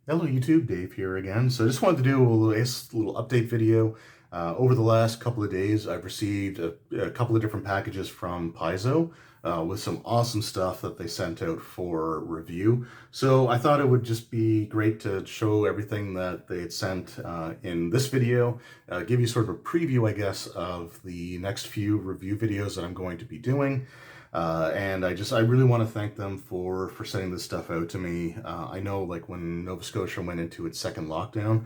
Hello YouTube, Dave here again. So I just wanted to do a little update video. Over the last couple of days, I've received a couple of different packages from Paizo with some awesome stuff that they sent out for review. So I thought it would just be great to show everything that they had sent in this video, give you sort of a preview, I guess, of the next few review videos that I'm going to be doing. And I really want to thank them for sending this stuff out to me. I know, like, when Nova Scotia went into its second lockdown,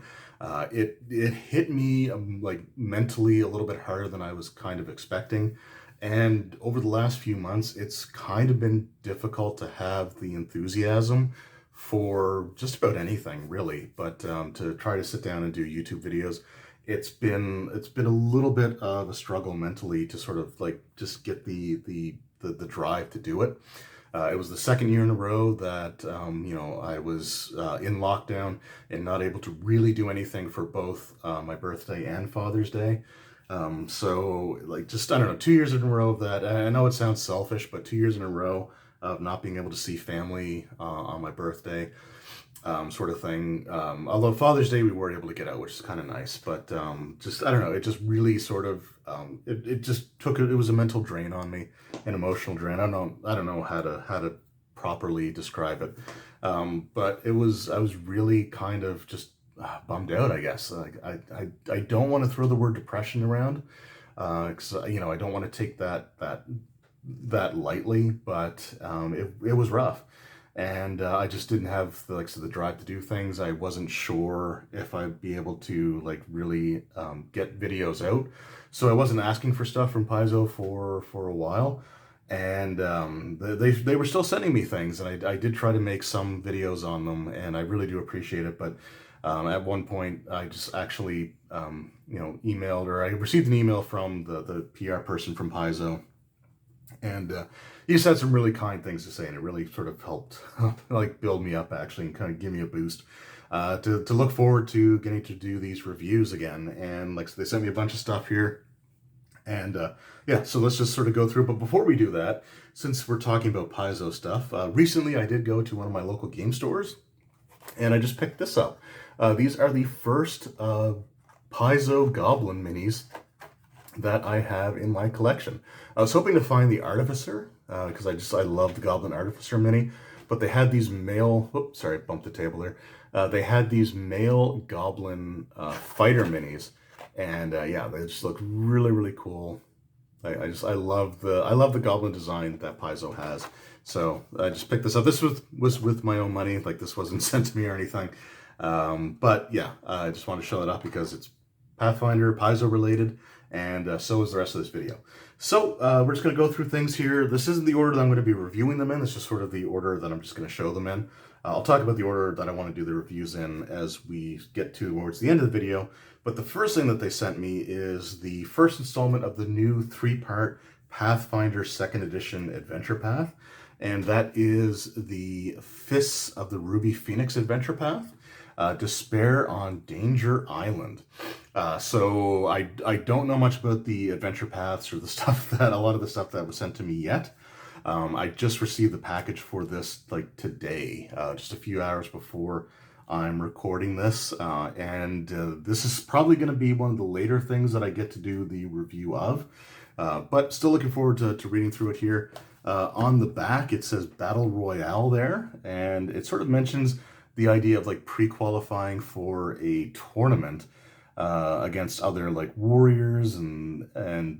it hit me like mentally a little bit harder than I was kind of expecting. And over the last few months, it's kind of been difficult to have the enthusiasm for just about anything, really. But to try to sit down and do YouTube videos, it's been a little bit of a struggle mentally to sort of like just get the drive to do it. It was the second year in a row that I was in lockdown and not able to really do anything for both my birthday and Father's Day. So like, just, I don't know, 2 years in a row of that. I know it sounds selfish, but 2 years in a row of not being able to see family on my birthday, sort of thing. Although Father's Day we were able to get out, which is kind of nice, but just, I don't know, it just really sort of, it just took, it was a mental drain on me, an emotional drain. I don't know how to properly describe it. But I was really kind of just bummed out, I guess. Like, I don't want to throw the word depression around, because, I don't want to take that lightly, but it was rough. And I just didn't have the drive to do things. I wasn't sure if I'd be able to like really get videos out. So I wasn't asking for stuff from Paizo for a while. And they were still sending me things, and I did try to make some videos on them, and I really do appreciate it. But at one point, I just actually emailed, or I received an email from the PR person from Paizo, and he just had some really kind things to say, and it really sort of helped like build me up, actually, and kind of give me a boost to look forward to getting to do these reviews again. And like, so they sent me a bunch of stuff here, and yeah, so let's just sort of go through. But before we do that, since we're talking about Paizo stuff, recently I did go to one of my local game stores, and I just picked this up. These are the first Paizo Goblin minis that I have in my collection. I was hoping to find the Artificer, because I love the Goblin Artificer mini, but they had these male, whoops, sorry, I bumped the table there. They had these male Goblin fighter minis, and yeah, they just look really, really cool. I love the Goblin design that Paizo has. So I just picked this up. This was with my own money, like this wasn't sent to me or anything. But yeah, I just want to show that up because it's Pathfinder, Paizo related, and so is the rest of this video. So we're just going to go through things here. This isn't the order that I'm going to be reviewing them in. It's just sort of the order that I'm just going to show them in. I'll talk about the order that I want to do the reviews in as we get towards the end of the video. But the first thing that they sent me is the first installment of the new 3-part Pathfinder 2nd Edition Adventure Path. And that is the Fists of the Ruby Phoenix Adventure Path. Despair on Danger Island. So I don't know much about the adventure paths or the stuff that, a lot of the stuff that was sent to me yet. I just received the package for this like today, just a few hours before I'm recording this. And this is probably going to be one of the later things that I get to do the review of. But still looking forward to reading through it here. On the back, it says Battle Royale there, and it sort of mentions the idea of like pre-qualifying for a tournament against other like warriors and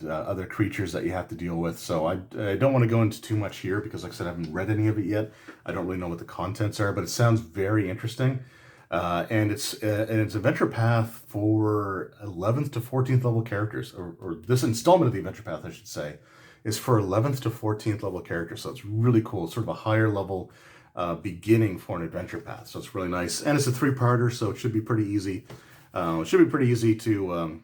other creatures that you have to deal with. So I don't want to go into too much here because, like I said, I haven't read any of it yet. I don't really know what the contents are, but it sounds very interesting. And it's adventure path for 11th to 14th level characters, or this installment of the adventure path, I should say, is for 11th to 14th level characters. So it's really cool. It's sort of a higher level beginning for an adventure path, so it's really nice, and it's a 3-parter, so it should be pretty easy. It should be pretty easy to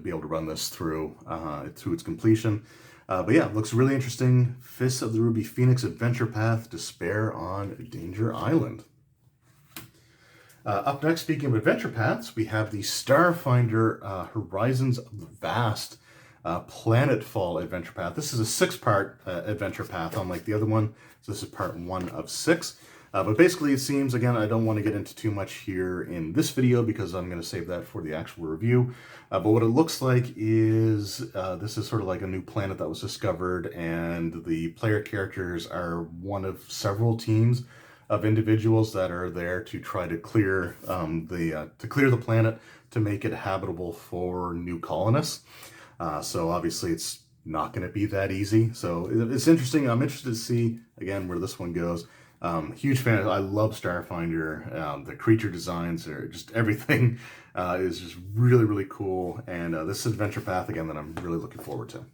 be able to run this through its completion. But yeah, it looks really interesting. Fists of the Ruby Phoenix Adventure Path, Despair on Danger Island. Up next, speaking of adventure paths, we have the Starfinder Horizons of the Vast Planetfall adventure path. This is a 6-part adventure path, unlike the other one. So this is part 1 of 6. But basically, it seems, again, I don't want to get into too much here in this video because I'm going to save that for the actual review. But what it looks like is this is sort of like a new planet that was discovered, and the player characters are one of several teams of individuals that are there to try to clear the planet to make it habitable for new colonists. So obviously it's not going to be that easy. So it's interesting. I'm interested to see, again, where this one goes. Huge fan. I love Starfinder. The creature designs are just everything is just really, really cool. And this adventure path, again, that I'm really looking forward to.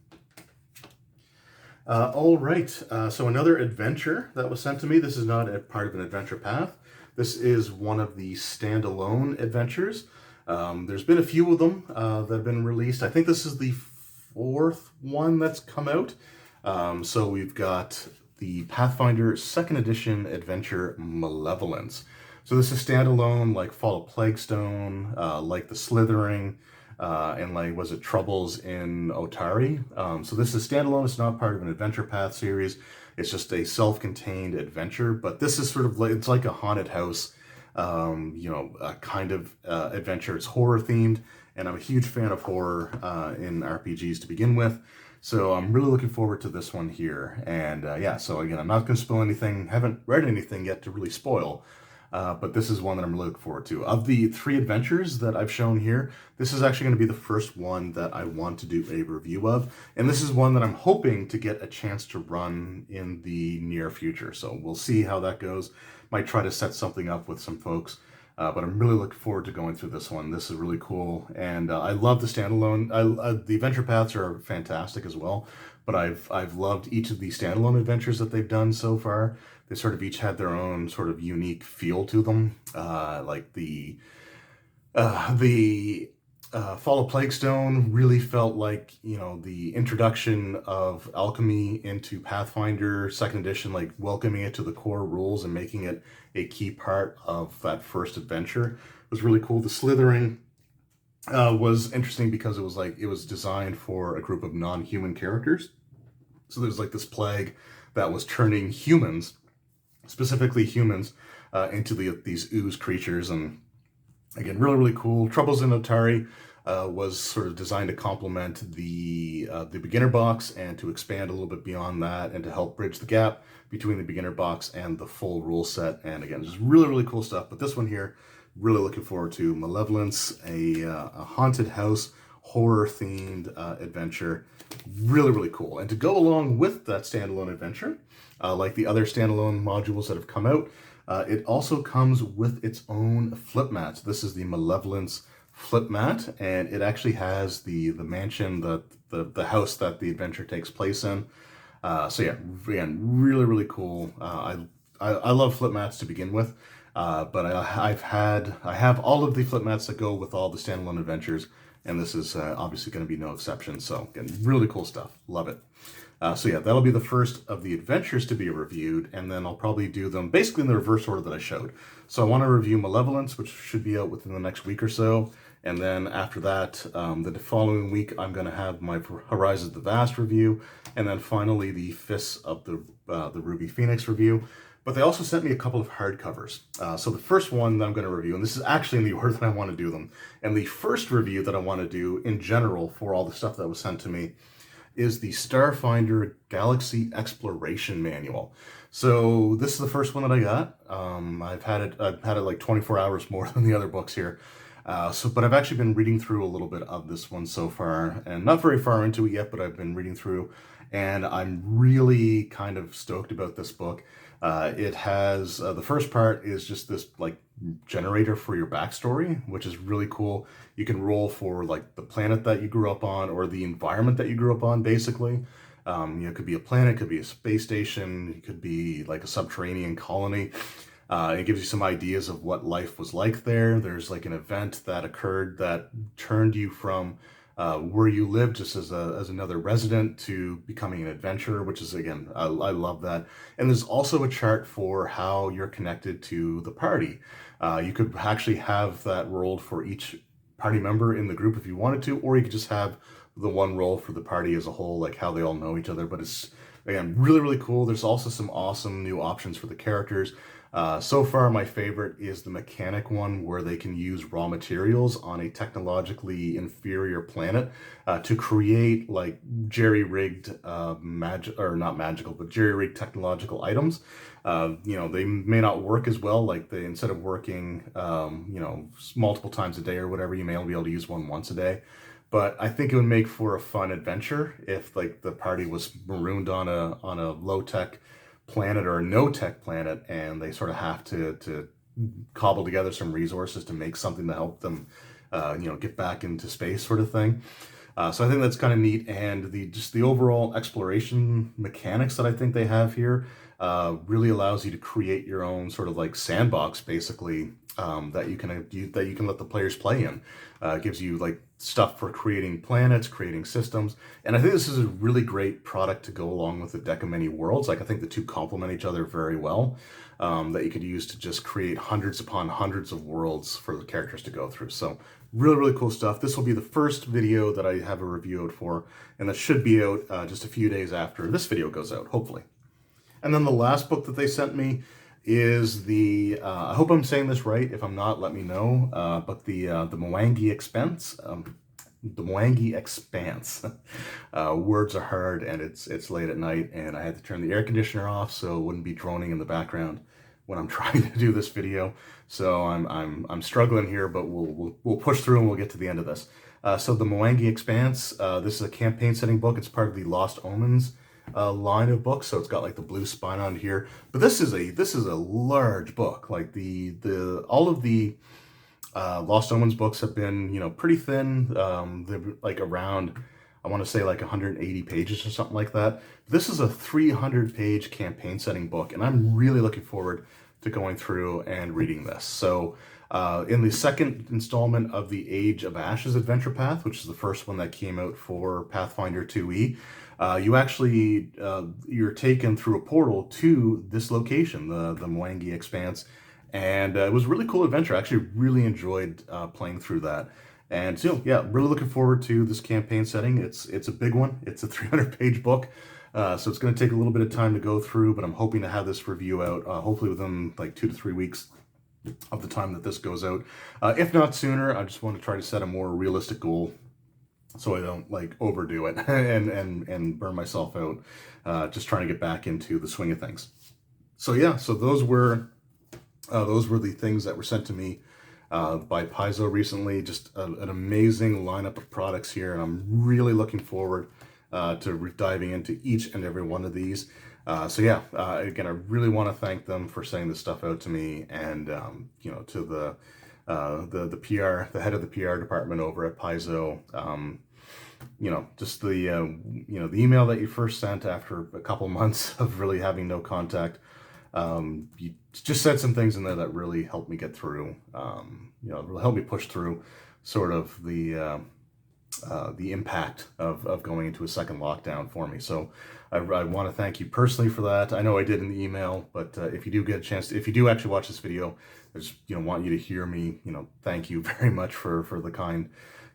All right. So another adventure that was sent to me. This is not a part of an adventure path. This is one of the standalone adventures. There's been a few of them that have been released. I think this is the 4th one that's come out. So we've got the Pathfinder 2nd edition adventure Malevolence. So this is standalone, like Fall of Plaguestone, like the Slithering, and like, was it Troubles in Otari? So this is standalone. It's not part of an adventure path series. It's just a self-contained adventure, but this is sort of like, it's like a haunted house, kind of adventure. It's horror themed, and I'm a huge fan of horror in RPGs to begin with. So I'm really looking forward to this one here. And yeah, so again, I'm not going to spoil anything. Haven't read anything yet to really spoil. But this is one that I'm really looking forward to. Of the 3 adventures that I've shown here, this is actually going to be the first one that I want to do a review of. And this is one that I'm hoping to get a chance to run in the near future. So we'll see how that goes. Might try to set something up with some folks. But I'm really looking forward to going through this one. This is really cool. And I love the standalone. The adventure paths are fantastic as well. But I've loved each of the standalone adventures that they've done so far. They sort of each had their own sort of unique feel to them. Like the Fall of Plaguestone really felt like, the introduction of alchemy into Pathfinder 2nd edition, like welcoming it to the core rules and making it a key part of that first adventure was really cool. The Slithering was interesting because it was designed for a group of non-human characters. So there's like this plague that was turning humans, specifically humans, into these ooze creatures. And again, really, really cool. Troubles in Otari was sort of designed to complement the beginner box and to expand a little bit beyond that and to help bridge the gap between the beginner box and the full rule set. And again, just really, really cool stuff. But this one here, really looking forward to. Malevolence, a haunted house, horror-themed adventure. Really, really cool. And to go along with that standalone adventure, like the other standalone modules that have come out, it also comes with its own flip mat. This is the Malevolence flip mat, and it actually has the mansion, the house that the adventure takes place in. So yeah, again, really, really cool. I love flip mats to begin with, but I have all of the flip mats that go with all the standalone adventures, and this is obviously going to be no exception. So again, really cool stuff. Love it. So yeah, that'll be the first of the adventures to be reviewed, and then I'll probably do them basically in the reverse order that I showed. So I want to review Malevolence, which should be out within the next week or so, and then after that, the following week, I'm going to have my Horizons of the Vast review, and then finally the Fists of the Ruby Phoenix review. But they also sent me a couple of hardcovers. So the first one that I'm going to review, and this is actually in the order that I want to do them, and the first review that I want to do in general for all the stuff that was sent to me is the Starfinder Galaxy Exploration Manual. So this is the first one that I got. I've had it like 24 hours more than the other books here. But I've actually been reading through a little bit of this one so far, and not very far into it yet, but I've been reading through, and I'm really kind of stoked about this book. It has, the first part is just this like generator for your backstory, which is really cool. You can roll for like the planet that you grew up on or the environment that you grew up on, basically. It could be a planet, it could be a space station, it could be like a subterranean colony. It gives you some ideas of what life was like there. There's like an event that occurred that turned you from where you lived just as another resident to becoming an adventurer, which is, again, I love that. And there's also a chart for how you're connected to the party. You could actually have that rolled for each party member in the group if you wanted to, or you could just have the one role for the party as a whole, like how they all know each other. But it's, again, really, really cool. There's also some awesome new options for the characters. So far, my favorite is the mechanic one, where they can use raw materials on a technologically inferior planet to create like jerry-rigged or not magical, but jerry-rigged technological items. You know, they may not work as well. Like they, instead of working, you know, multiple times a day or whatever, you may only be able to use one once a day. But I think it would make for a fun adventure if like the party was marooned on a low-tech planet or a no-tech planet, and they sort of have to cobble together some resources to make something to help them, you know, get back into space, sort of thing. So I think that's kind of neat, and just the overall exploration mechanics that I think they have here really allows you to create your own sort of like sandbox, basically, that you can let the players play in. It gives you like stuff for creating planets, creating systems, and I think this is a really great product to go along with the Deck of Many Worlds. Like I think the two complement each other very well. That you could use to just create hundreds upon hundreds of worlds for the characters to go through. So really, really cool stuff. This will be the first video that I have a review out for, and that should be out just a few days after this video goes out, hopefully. And then the last book that they sent me is the, I hope I'm saying this right. If I'm not, let me know. But the Mwangi Expanse. The Mwangi Expanse. Words are hard, and it's late at night, and I had to turn the air conditioner off so it wouldn't be droning in the background when I'm trying to do this video. So I'm struggling here, but we'll push through and we'll get to the end of this. So the Mwangi Expanse. This is a campaign setting book. It's part of the Lost Omens line of books, so it's got like the blue spine on here. But this is a large book. Like all of the Lost Omens books have been, you know, pretty thin. They're like around, I want to say like 180 pages or something like that. This is a 300-page campaign setting book, and I'm really looking forward to going through and reading this. So in the second installment of the Age of Ashes adventure path, which is the first one that came out for Pathfinder 2e, you actually, you're taken through a portal to this location, the Mwangi Expanse, and it was a really cool adventure. I actually really enjoyed playing through that. And so, yeah, really looking forward to this campaign setting. It's a big one. It's a 300-page book, so it's going to take a little bit of time to go through, but I'm hoping to have this review out hopefully within like 2 to 3 weeks of the time that this goes out. If not sooner, I just want to try to set a more realistic goal so I don't like overdo it and burn myself out, just trying to get back into the swing of things. So yeah, so those were the things that were sent to me by Paizo recently. Just an amazing lineup of products here, and I'm really looking forward to diving into each and every one of these. So yeah, again, I really want to thank them for sending this stuff out to me, and you know, to the PR, the head of the PR department over at Paizo. You know, just the you know, the email that you first sent after a couple months of really having no contact. You just said some things in there that really helped me get through. You know, really helped me push through sort of the impact of going into a second lockdown for me. So I want to thank you personally for that. I know I did in the email, but if you do get a chance, if you do actually watch this video, I just, you know, want you to hear me, you know, thank you very much for the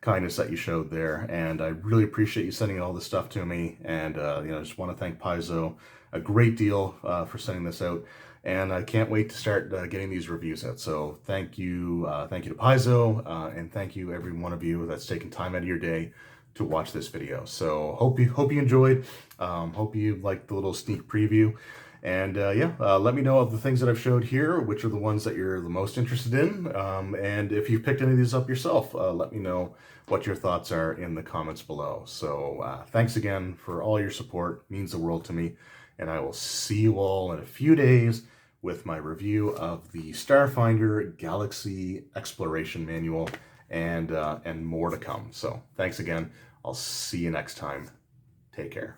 kindness that you showed there. And I really appreciate you sending all this stuff to me. And, you know, I just want to thank Paizo a great deal for sending this out. And I can't wait to start getting these reviews out. So thank you to Paizo, and thank you every one of you that's taken time out of your day to watch this video. So hope you enjoyed. Hope you liked the little sneak preview. And yeah, let me know of the things that I've showed here, which are the ones that you're the most interested in. And if you've picked any of these up yourself, let me know what your thoughts are in the comments below. So thanks again for all your support. It means the world to me. And I will see you all in a few days with my review of the Starfinder Galaxy Exploration Manual, and more to come. So thanks again. I'll see you next time. Take care.